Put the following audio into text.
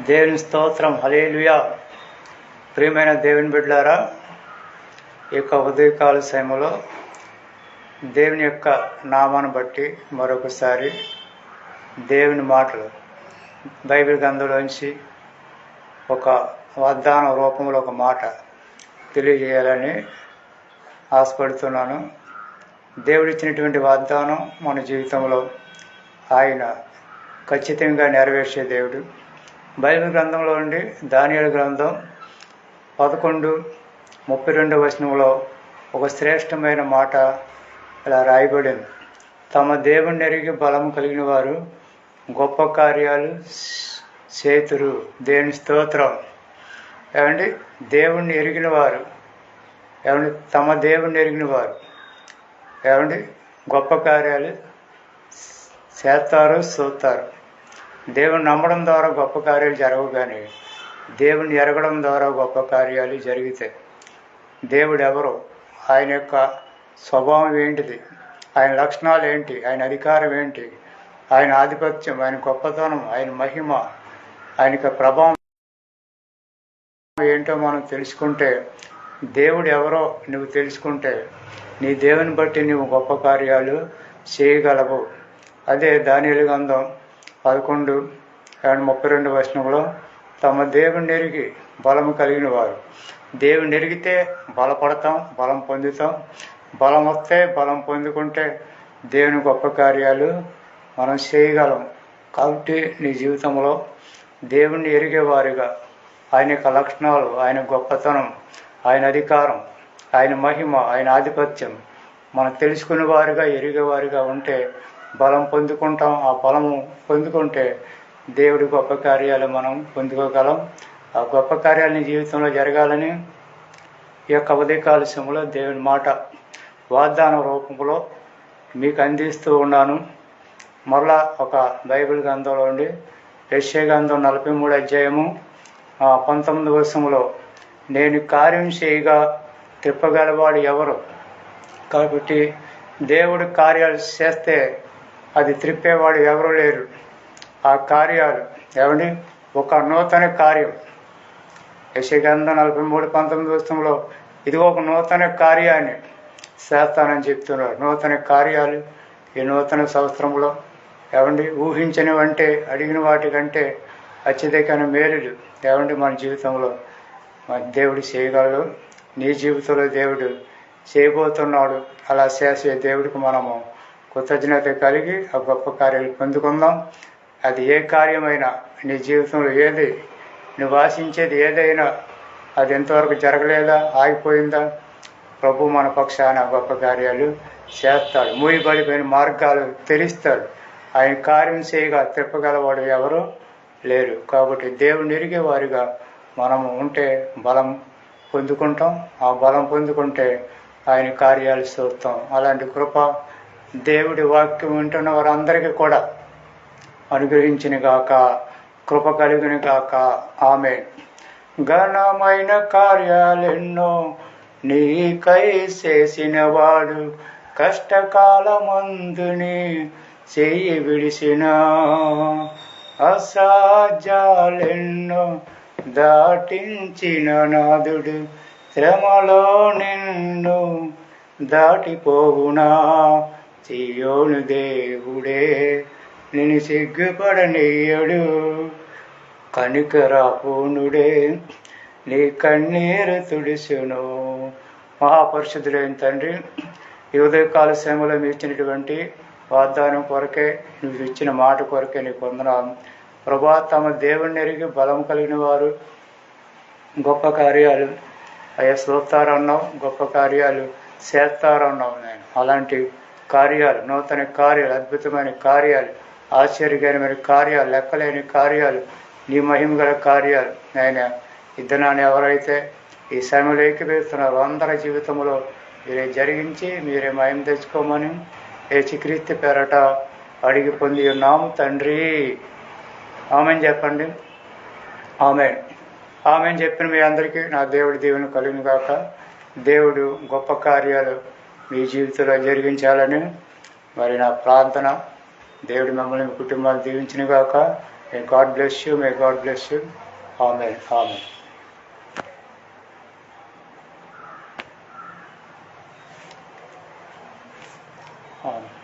దేవుని స్తోత్రం. హల్లెలూయా. ప్రియమైన దేవుని బిడ్డలారా, ఈ యొక్క ఉదయకాల సమయంలో దేవుని యొక్క నామాన్ని బట్టి మరొకసారి దేవుని మాటలు బైబిల్ గ్రంథంలోంచి ఒక వాగ్దాన రూపంలో ఒక మాట తెలియజేయాలని ఆశపడుతున్నాను. దేవుడిచ్చినటువంటి వాగ్దానం మన జీవితంలో ఆయన ఖచ్చితంగా నెరవేర్చే దేవుడు. బైబిల్ గ్రంథంలో నుండి దానియేలు గ్రంథం 11:32 ఒక శ్రేష్టమైన మాట ఇలా రాయబడింది. తమ దేవుణ్ణి ఎరిగి బలం కలిగిన వారు గొప్ప కార్యాలు చేతురు. దేవుని స్తోత్రం. ఏమండి, దేవుణ్ణి ఎరిగిన వారు ఏమండి, తమ దేవుణ్ణి ఎరిగిన వారు ఏమండి గొప్ప కార్యాలు చేస్తారు, చూస్తారు. దేవుని నమ్మడం ద్వారా గొప్ప కార్యాలు జరగవు, కానీ దేవుణ్ణి ఎరగడం ద్వారా గొప్ప కార్యాలు జరుగుతాయి. దేవుడు ఎవరు, ఆయన యొక్క స్వభావం ఏంటిది, ఆయన లక్షణాలు ఏంటి, ఆయన అధికారం ఏంటి, ఆయన ఆధిపత్యం, ఆయన గొప్పతనం, ఆయన మహిమ, ఆయన యొక్క ప్రభావం ఏంటో మనం తెలుసుకుంటే, దేవుడు ఎవరో నువ్వు తెలుసుకుంటే నీ దేవుని బట్టి నువ్వు గొప్ప కార్యాలు చేయగలవు. అదే దానియేలు గ్రంథం 11:32 తమ దేవుని ఎరిగి బలము కలిగిన వారు. దేవుని ఎరిగితే బలపడతాం, బలం పొందుతాం. బలం వస్తే, బలం పొందుకుంటే దేవుని గొప్ప కార్యాలు మనం చేయగలం. కాబట్టి నీ జీవితంలో దేవుణ్ణి ఎరిగేవారిగా ఆయన యొక్క లక్షణాలు, ఆయన గొప్పతనం, ఆయన అధికారం, ఆయన మహిమ, ఆయన ఆధిపత్యం మనం తెలుసుకునే వారిగా, ఎరిగేవారిగా ఉంటే బలం పొందుకుంటాం. ఆ బలము పొందుకుంటే దేవుడి గొప్ప కార్యాలు మనం పొందుకోగలం. ఆ గొప్ప కార్యాలని జీవితంలో జరగాలని ఈ యొక్క ఉదయకాల సమయంలో దేవుని మాట వాగ్దాన రూపంలో మీకు అందిస్తూ ఉన్నాను. మరలా ఒక బైబిల్ గ్రంథంలో ఉండి యెషయా గ్రంథం 43:19 నేను కార్యం చేయగా తిప్పగలవాడు ఎవరు. కాబట్టి దేవుడు కార్యాలు చేస్తే అది త్రిప్పేవాడు ఎవరు లేరు. ఆ కార్యాలు ఏమండి ఒక నూతన కార్యం. యెషయా గ్రంథం 43:19 ఇది ఒక నూతన కార్యాన్ని చేస్తానని చెప్తున్నారు. నూతన కార్యాలు ఈ నూతన సంవత్సరంలో ఏమండి ఊహించనివంటే, అడిగిన వాటికంటే అత్యధికమైన మేలులు ఏమండి మన జీవితంలో మన దేవుడు చేయగలడు. నీ జీవితంలో దేవుడు చేయబోతున్నాడు. అలా చేసే దేవుడికి మనము కృతజ్ఞత కలిగి ఆ గొప్ప కార్యాలు పొందుకుందాం. అది ఏ కార్యమైనా నీ జీవితంలో ఏది నువ్వు ఆశించేది ఏదైనా అది ఎంతవరకు జరగలేదా, ఆగిపోయిందా, ప్రభు మన పక్షాన గొప్ప కార్యాలు చేస్తాడు. మూయబడిపోయిన మార్గాలు తెరిస్తాడు. ఆయన కార్యం చేయగా తిప్పగలవాడు ఎవరు లేరు. కాబట్టి దేవుని ఎరిగే వారిగా మనము ఉంటే బలం పొందుకుంటాం. ఆ బలం పొందుకుంటే ఆయన కార్యాలు చూస్తాం. అలాంటి కృప దేవుడి వాక్యం వింటున్న వారందరికీ కూడా అనుగ్రహించిన గాక, కృప కలిగిన గాక. ఆమేన్. ఘనమైన కార్యాలెన్నో నీకై చేసిన వాడు, కష్టకాలమందుని చెయ్యి విడిసిన అసాధ్యాలెన్నో దాటించిన నాదుడు, శ్రమలో నిన్ను దాటిపోవునా. సియోను దేవుడే నిన్ను సిగ్గుపడనీయడు, కనికరాపూర్ణుడే నీ కన్నీరు తుడుసును. మహాపరిశుద్ధులైన తండ్రి, ఈ ఉదయకాల సమయంలో మీరు ఇచ్చినటువంటి వాగ్దానం కొరకే, నువ్వు ఇచ్చిన మాట కొరకే నీకు వందనాలు ప్రభా. తమ దేవుణ్ణి ఎరిగి బలం కలిగిన వారు గొప్ప కార్యాలు అయ్యా చూస్తారన్నావు, గొప్ప కార్యాలు చేస్తారన్నావు. నేను అలాంటి కార్యాలు, నూతన కార్యాలు, అద్భుతమైన కార్యాలు, ఆశ్చర్యకరమైన కార్యాలు, లెక్కలేని కార్యాలు, నీ మహిమ గల కార్యాలు ఆయన ఇద్దనాన్ని ఎవరైతే ఈ సమయంలో ఏకీభవిస్తున్నారో అందరి జీవితంలో మీరే జరిగించి మీరే మహిమ తెచ్చుకోమని యేసుక్రీస్తు పేరట అడిగి పొంది ఉన్నాము తండ్రి. ఆమెన్ చెప్పండి. ఆమెన్. ఆమెన్ చెప్పిన మీ అందరికీ నా దేవుడి దీవెన కలుగును గాక. దేవుడు గొప్ప కార్యాలు మీ జీవితంలో జరిగించాలని మరి నా ప్రార్థన. దేవుడు మిమ్మల్ని మీ కుటుంబాలు దీవించిన గాక. May God bless you, may God bless you. Amen, amen, amen.